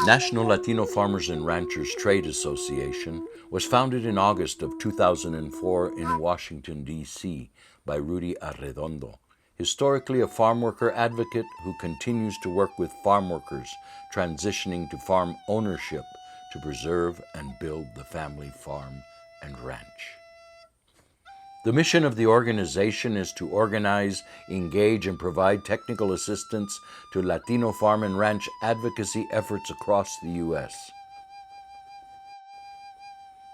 National Latino Farmers and Ranchers Trade Association was founded in August of 2004 in Washington, D.C. by Rudy Arredondo, historically a farm worker advocate who continues to work with farm workers transitioning to farm ownership to preserve and build the family farm and ranch. The mission of the organization is to organize, engage, and provide technical assistance to Latino farm and ranch advocacy efforts across the U.S.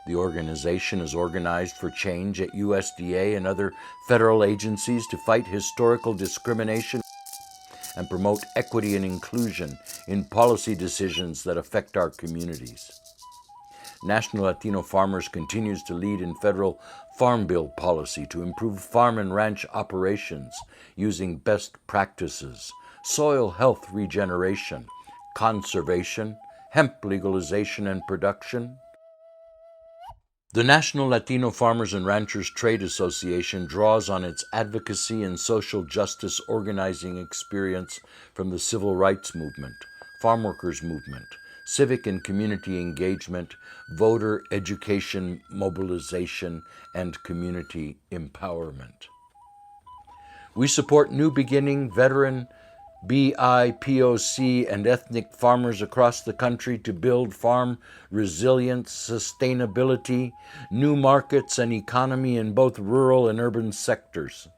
The organization is organized for change at USDA and other federal agencies to fight historical discrimination and promote equity and inclusion in policy decisions that affect our communities. National Latino Farmers continues to lead in federal Farm Bill policy to improve farm and ranch operations using best practices, soil health regeneration, conservation, hemp legalization and production. The National Latino Farmers and Ranchers Trade Association draws on its advocacy and social justice organizing experience from the civil rights movement, farm workers movement, civic and community engagement, voter education, mobilization, and community empowerment. We support New Beginning, veteran, BIPOC, and ethnic farmers across the country to build farm resilience, sustainability, new markets, and economy in both rural and urban sectors.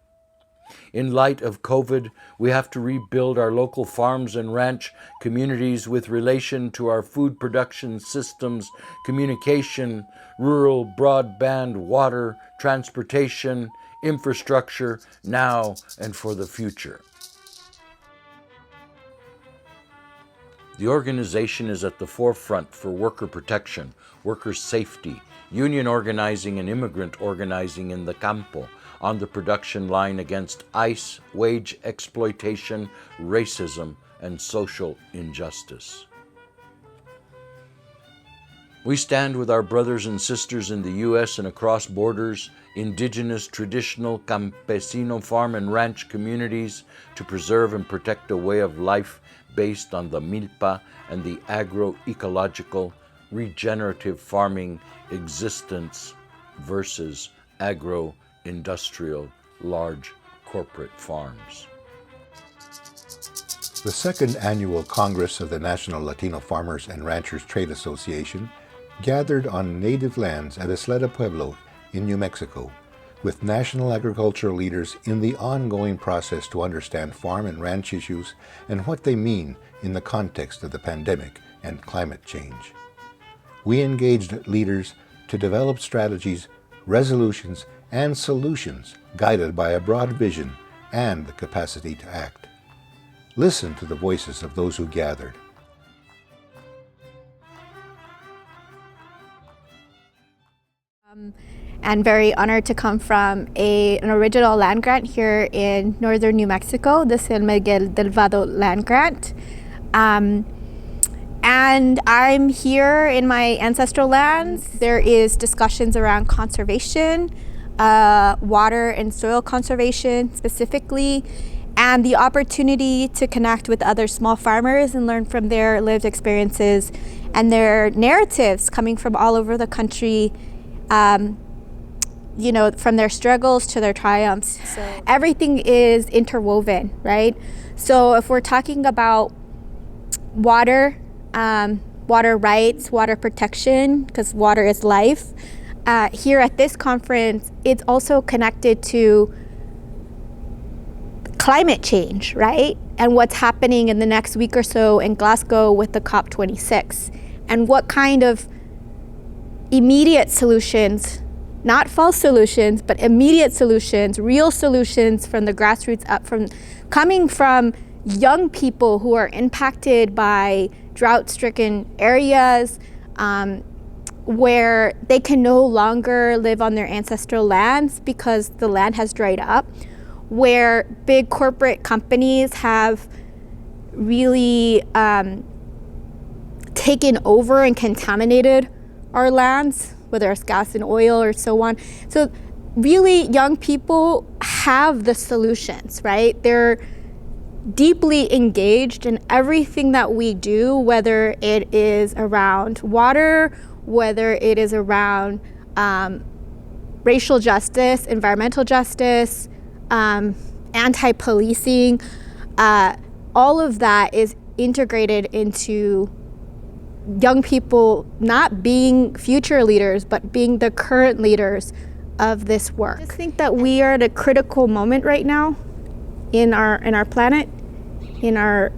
In light of COVID, we have to rebuild our local farms and ranch communities with relation to our food production systems, communication, rural broadband, water, transportation, infrastructure, now and for the future. The organization is at the forefront for worker protection, worker safety, union organizing, and immigrant organizing in the campo, on the production line against ICE, wage exploitation, racism, and social injustice. We stand with our brothers and sisters in the U.S. and across borders, indigenous, traditional, campesino farm and ranch communities to preserve and protect a way of life based on the milpa and the agroecological, regenerative farming existence versus agro-industrial, large corporate farms. The second annual Congress of the National Latino Farmers and Ranchers Trade Association gathered on native lands at Isleta Pueblo in New Mexico, with national agricultural leaders in the ongoing process to understand farm and ranch issues and what they mean in the context of the pandemic and climate change. We engaged leaders to develop strategies, resolutions, and solutions guided by a broad vision and the capacity to act. Listen to the voices of those who gathered. And very honored to come from an original land grant here in northern New Mexico, the San Miguel del Vado land grant. And I'm here in my ancestral lands. There is discussions around conservation, water and soil conservation specifically, and the opportunity to connect with other small farmers and learn from their lived experiences and their narratives coming from all over the country, from their struggles to their triumphs. So everything is interwoven, right? So if we're talking about water, water rights, water protection, because water is life, here at this conference, it's also connected to climate change, right? And what's happening in the next week or so in Glasgow with the COP26, and what kind of immediate solutions, not false solutions, but immediate solutions, real solutions from the grassroots up, from coming from young people who are impacted by drought-stricken areas, where they can no longer live on their ancestral lands because the land has dried up, where big corporate companies have really taken over and contaminated our lands, whether it's gas and oil or so on. So really young people have the solutions, right? They're deeply engaged in everything that we do, whether it is around water, whether it is around racial justice, environmental justice, anti-policing. All of that is integrated into young people not being future leaders, but being the current leaders of this work. I just think that we are at a critical moment right now in our planet, in our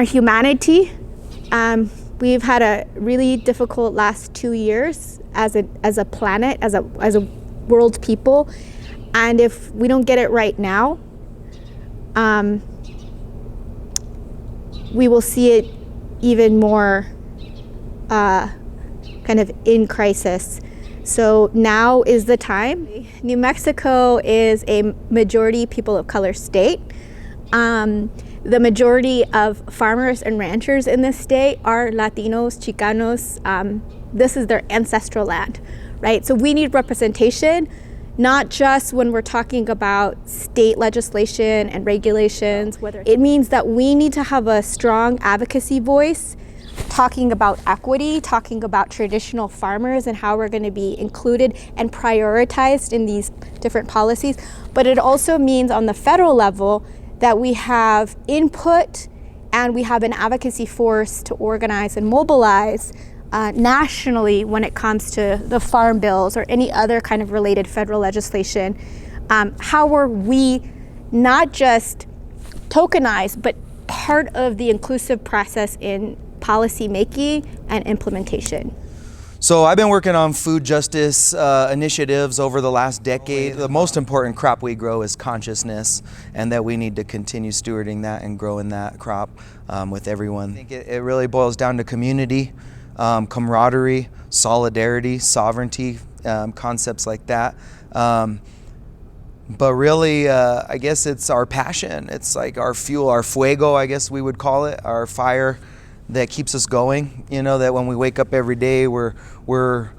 humanity. We've had a really difficult last 2 years as a planet, as a world people, and if we don't get it right now, we will see it even more kind of in crisis. So now is the time. New Mexico is a majority people of color state. The majority of farmers and ranchers in this state are Latinos, Chicanos. This is their ancestral land, right? So we need representation, not just when we're talking about state legislation and regulations. It means that we need to have a strong advocacy voice, talking about equity, talking about traditional farmers and how we're going to be included and prioritized in these different policies. But it also means on the federal level that we have input and we have an advocacy force to organize and mobilize nationally when it comes to the farm bills or any other kind of related federal legislation. How are we not just tokenized, but part of the inclusive process in policy making and implementation? So I've been working on food justice initiatives over the last decade. The most important crop we grow is consciousness, and that we need to continue stewarding that and growing that crop with everyone. I think it really boils down to community, camaraderie, solidarity, sovereignty, concepts like that. But really, I guess it's our passion. It's like our fuel, our fuego, I guess we would call it, our fire that keeps us going. You know, that when we wake up every day, we're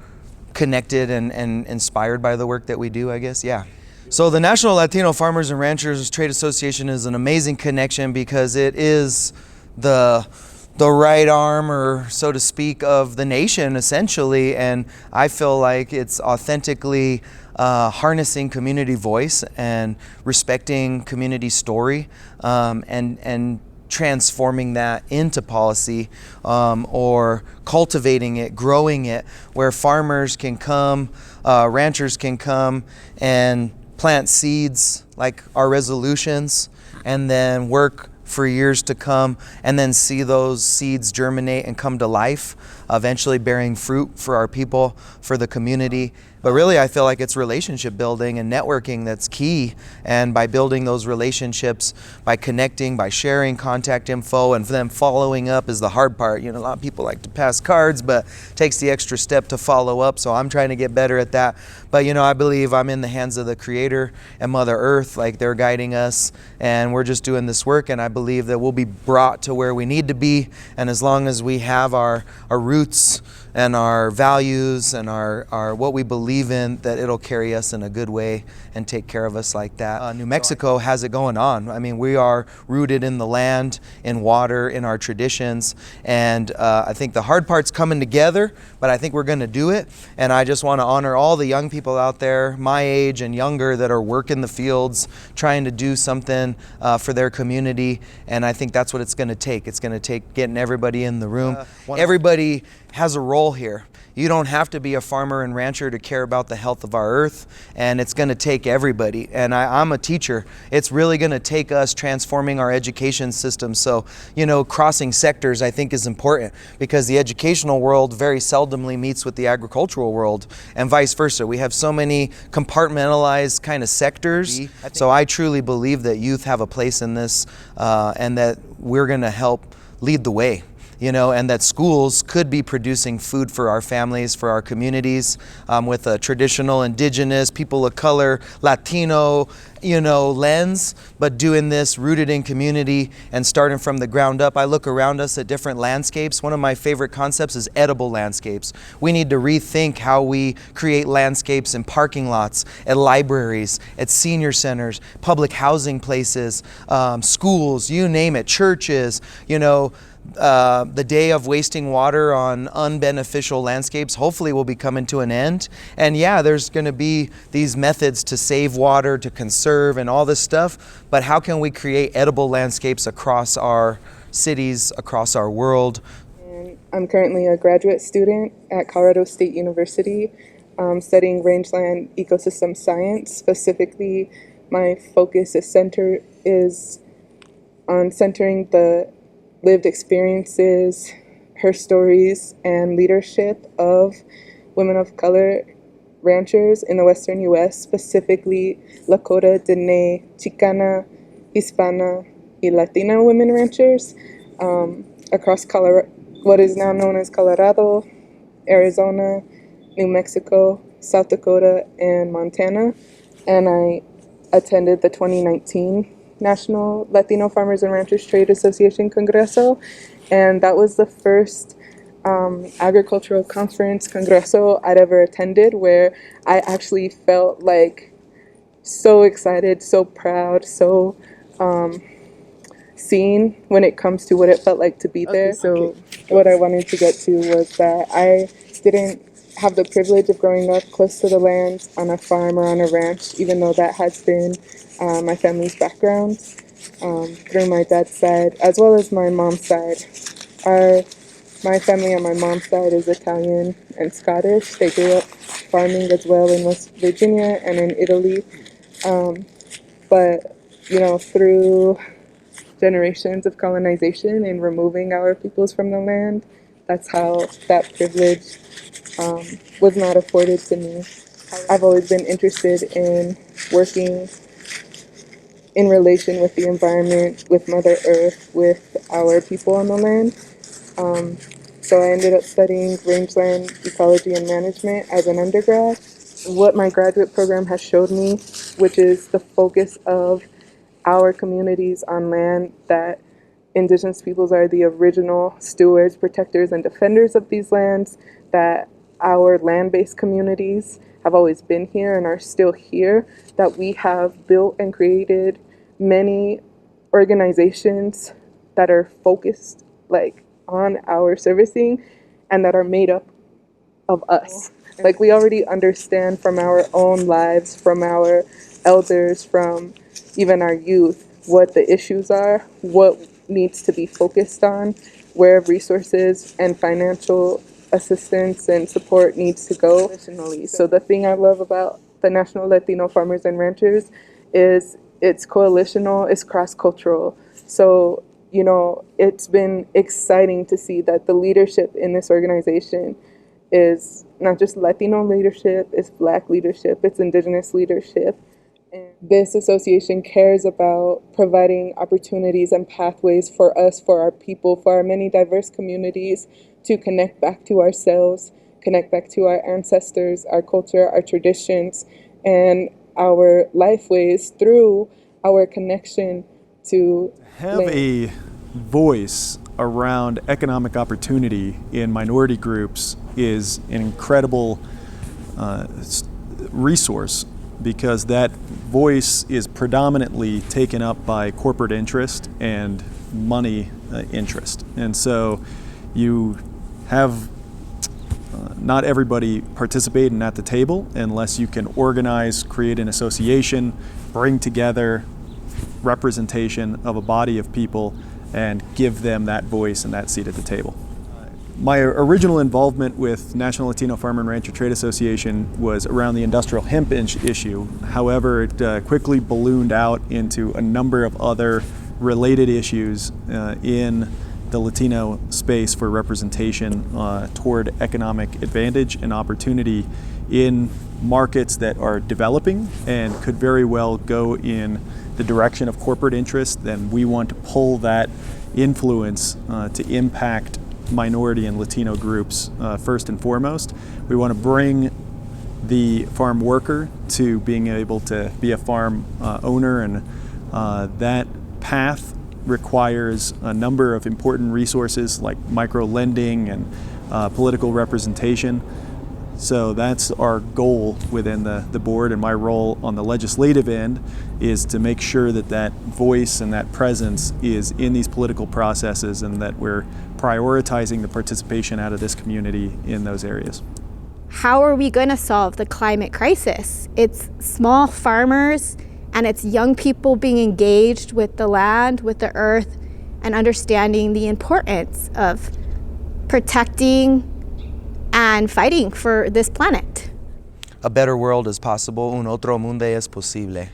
connected and inspired by the work that we do, I guess, yeah. So the National Latino Farmers and Ranchers Trade Association is an amazing connection because it is the right arm, or so to speak, of the nation, essentially. And I feel like it's authentically harnessing community voice and respecting community story, and transforming that into policy, or cultivating it, growing it, where farmers can come, ranchers can come and plant seeds like our resolutions, and then work for years to come, and then see those seeds germinate and come to life, eventually bearing fruit for our people, for the community. But really, I feel like it's relationship building and networking that's key. And by building those relationships, by connecting, by sharing contact info, and then following up is the hard part. You know, a lot of people like to pass cards, but it takes the extra step to follow up. So I'm trying to get better at that. But, you know, I believe I'm in the hands of the Creator and Mother Earth. Like, they're guiding us, and we're just doing this work. And I believe that we'll be brought to where we need to be. And as long as we have our roots and our values and our what we believe in, that it'll carry us in a good way and take care of us like that. New Mexico has it going on. I mean, we are rooted in the land, in water, in our traditions, and I think the hard part's coming together, but I think we're going to do it. And I just want to honor all the young people out there, my age and younger, that are working the fields, trying to do something for their community. And I think that's what it's going to take. It's going to take getting everybody in the room. Everybody has a role here. You don't have to be a farmer and rancher to care about the health of our earth, and it's going to take everybody. And I'm a teacher. It's really going to take us transforming our education system. So, you know, crossing sectors, I think, is important, because the educational world very seldomly meets with the agricultural world, and vice versa. We have so many compartmentalized kind of sectors. So I truly believe that youth have a place in this, and that we're going to help lead the way. and that schools could be producing food for our families, for our communities, with a traditional, indigenous, people of color, Latino, lens, but doing this rooted in community and starting from the ground up. I look around us at different landscapes. One of my favorite concepts is edible landscapes. We need to rethink how we create landscapes in parking lots, at libraries, at senior centers, public housing places, schools, you name it, churches, the day of wasting water on unbeneficial landscapes hopefully will be coming to an end. And yeah, there's going to be these methods to save water, to conserve, and all this stuff. But how can we create edible landscapes across our cities, across our world? And I'm currently a graduate student at Colorado State University, studying rangeland ecosystem science. Specifically, my focus is on centering the lived experiences, her stories, and leadership of women of color ranchers in the western U.S., specifically Lakota, Dene, Chicana, Hispana, y Latina women ranchers across what is now known as Colorado, Arizona, New Mexico, South Dakota, and Montana. And I attended the 2019 National Latino Farmers and Ranchers Trade Association Congreso, and that was the first agricultural conference Congreso I'd ever attended where I actually felt like so excited, so proud, so seen when it comes to what it felt like to be there. So what I wanted to get to was that I didn't have the privilege of growing up close to the land on a farm or on a ranch, even though that has been my family's background through my dad's side as well as my mom's side. My family on my mom's side is Italian and Scottish. They grew up farming as well in West Virginia and in Italy. But through generations of colonization and removing our peoples from the land, that's how that privilege was not afforded to me. I've always been interested in working in relation with the environment, with Mother Earth, with our people on the land. So I ended up studying rangeland ecology and management as an undergrad. What my graduate program has showed me, which is the focus of our communities on land, that Indigenous peoples are the original stewards, protectors, and defenders of these lands, that our land-based communities have always been here and are still here, that we have built and created many organizations that are focused on our servicing and that are made up of us. We already understand from our own lives, from our elders, from even our youth, what the issues are, what needs to be focused on, where resources and financial assistance and support needs to go. So the thing I love about the National Latino Farmers and Ranchers is it's coalitional, it's cross-cultural. So, it's been exciting to see that the leadership in this organization is not just Latino leadership, it's Black leadership, it's Indigenous leadership. And this association cares about providing opportunities and pathways for us, for our people, for our many diverse communities to connect back to ourselves, connect back to our ancestors, our culture, our traditions, and our lifeways through our connection to have land. A voice around economic opportunity in minority groups is an incredible resource, because that voice is predominantly taken up by corporate interest and money interest. And so you have not everybody participating at the table unless you can organize, create an association, bring together representation of a body of people and give them that voice and that seat at the table. My original involvement with National Latino Farmer and Rancher Trade Association was around the industrial hemp issue. However, it quickly ballooned out into a number of other related issues in the Latino space for representation toward economic advantage and opportunity in markets that are developing and could very well go in the direction of corporate interest. Then we want to pull that influence to impact minority and Latino groups first and foremost. We want to bring the farm worker to being able to be a farm owner, and that path requires a number of important resources like micro lending and political representation. So that's our goal within the board, and my role on the legislative end is to make sure that that voice and that presence is in these political processes, and that we're prioritizing the participation out of this community in those areas. How are we going to solve the climate crisis? It's small farmers and it's young people being engaged with the land, with the earth, and understanding the importance of protecting and fighting for this planet. A better world is possible. Un otro mundo es posible.